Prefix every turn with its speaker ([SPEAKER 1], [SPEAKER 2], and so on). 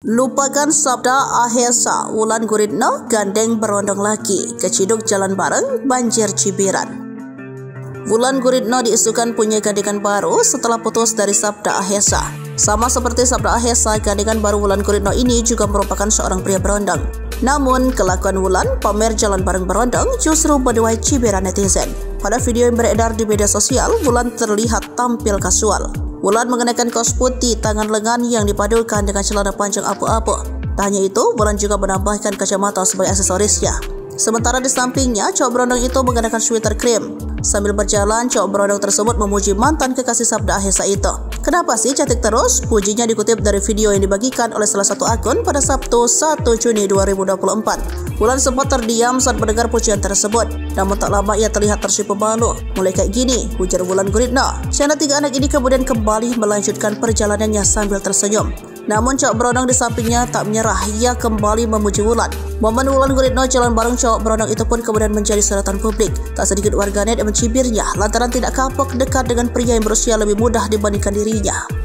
[SPEAKER 1] Lupakan sabda Ahesa, Wulan Guritno gandeng berondong laki, keciduk jalan bareng banjir cibiran. Wulan Guritno diisukan punya gandengan baru setelah putus dari sabda Ahesa. Sama seperti sabda Ahesa, gandengan baru Wulan Guritno ini juga merupakan seorang pria berondong. Namun, kelakuan Wulan pamer jalan bareng berondong justru menuai cibiran netizen. Pada video yang beredar di media sosial, Wulan terlihat tampil kasual. Wulan mengenakan kaos putih tangan lengan yang dipadukan dengan celana panjang abu-abu. Tak hanya itu, Wulan juga menambahkan kacamata sebagai aksesorisnya. Sementara di sampingnya, cowok berondong itu mengenakan sweater krim. Sambil berjalan, cowok berondong tersebut memuji mantan kekasih sabda Ahesa itu. Kenapa sih cantik terus? Pujinya dikutip dari video yang dibagikan oleh salah satu akun pada Sabtu 1 Juni 2024. Wulan sempat terdiam saat mendengar pujian tersebut. Namun tak lama ia terlihat tersipu malu. Mulai kayak gini, ujar Wulan Guritno. Anak tiga anak ini kemudian kembali melanjutkan perjalanannya sambil tersenyum. Namun cowok berondong di sampingnya tak menyerah, ia kembali memuji Wulan. Momen Wulan Guritno jalan bareng cowok berondong itu pun kemudian menjadi sorotan publik. Tak sedikit warganet yang mencibirnya lantaran tidak kapok dekat dengan pria yang berusia lebih muda dibandingkan dirinya.